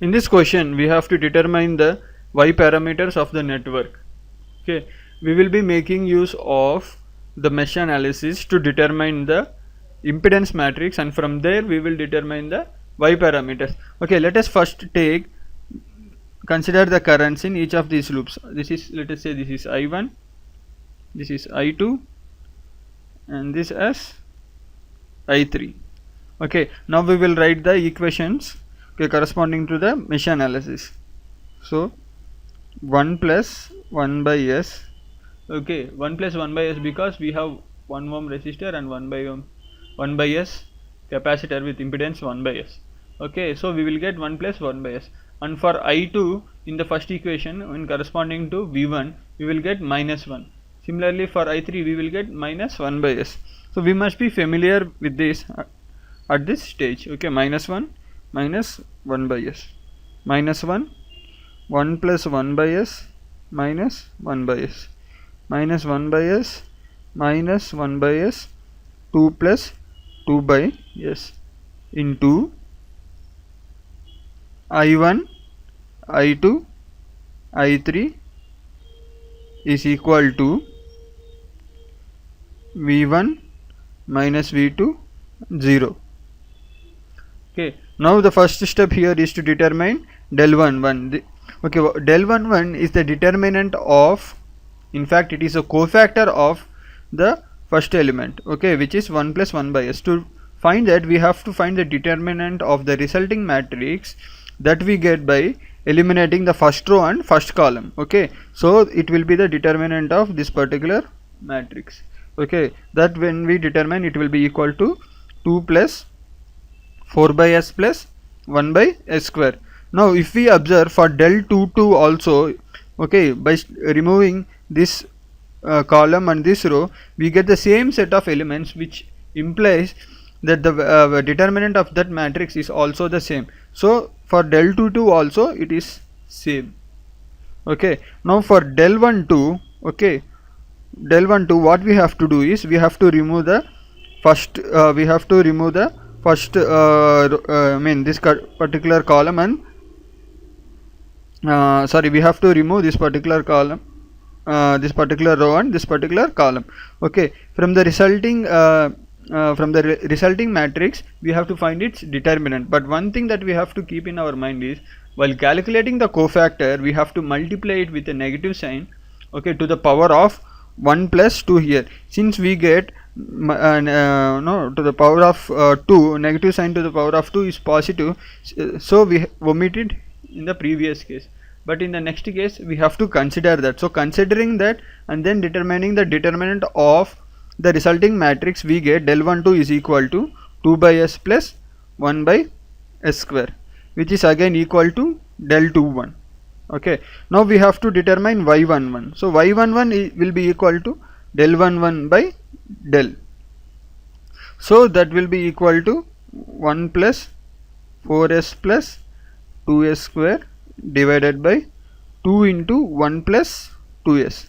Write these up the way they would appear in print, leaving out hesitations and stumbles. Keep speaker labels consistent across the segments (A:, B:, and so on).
A: In this question, we have to determine the y parameters of the network. Okay, we will be making use of the mesh analysis to determine the impedance matrix, and from there we will determine the y parameters. Okay, let us first consider the currents in each of these loops. This is, let us say, this is I1, this is I2, and this as I3. Okay, now we will write the equations, okay, corresponding to the mesh analysis. So 1 plus 1 by s, okay, 1 plus 1 by s because we have 1 ohm resistor and 1 by s capacitor with impedance 1 by s. Okay, so we will get 1 plus 1 by s, and for I2 in the first equation, when corresponding to V1, we will get minus 1. Similarly for I3 we will get minus 1 by s. So we must be familiar with this at this stage. Okay, minus 1 minus 1 by s, minus 1 1 plus 1 by s minus 1 by s, minus 1 by s minus 1 by s, 2 plus 2 by s into I1, I2, I3 is equal to V1 minus V2 0. Okay, now the first step here is to determine del 1 okay, del 1 is the determinant of, in fact it is a cofactor of the first element, okay, which is 1 plus 1 by s. To find that, we have to find the determinant of the resulting matrix that we get by eliminating the first row and first column. Okay, so it will be the determinant of this particular matrix. Okay, that when we determine, it will be equal to 2 plus 4 by s plus 1 by s square. Now if we observe for del 2 also, okay, by removing this column and this row, we get the same set of elements, which implies that the determinant of that matrix is also the same. So for del 2 also it is same. Okay, now for del 1 2, okay, del 1 2, what we have to do is we have to remove the first I mean this particular column, and sorry, we have to remove this particular column, this particular row and this particular column. Okay, from the resulting matrix we have to find its determinant. But one thing that we have to keep in our mind is, while calculating the cofactor, we have to multiply it with a negative sign, okay, to the power of 1 plus 2 here. Since we get no, to the power of 2, negative sign to the power of 2 is positive, so we omitted in the previous case, but in the next case we have to consider that. So considering that and then determining the determinant of the resulting matrix, we get del 1 2 is equal to 2 by s plus 1 by s square, which is again equal to del 2 1. Okay, now we have to determine y11. So y11 will be equal to del 11 by del, so that will be equal to 1 plus 4s plus 2s square divided by 2 into 1 plus 2s.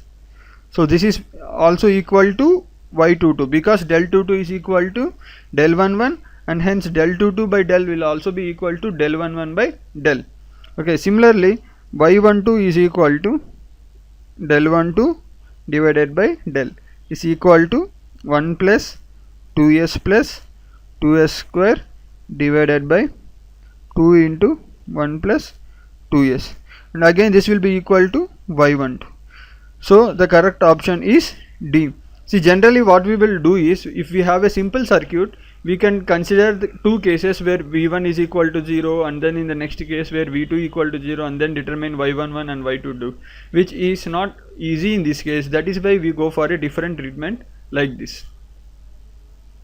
A: So this is also equal to y22, because del 22 is equal to del 11, and hence del 22 by del will also be equal to del 11 by del. Okay, similarly y12 is equal to del 12 divided by del is equal to 1 plus 2s plus 2s square divided by 2 into 1 plus 2s, and again this will be equal to y12. So the correct option is D. See, generally what we will do is, if we have a simple circuit, we can consider the two cases where V1 is equal to 0, and then in the next case where V2 equal to 0, and then determine y11 and y22, which is not easy in this case. That is why we go for a different treatment like this.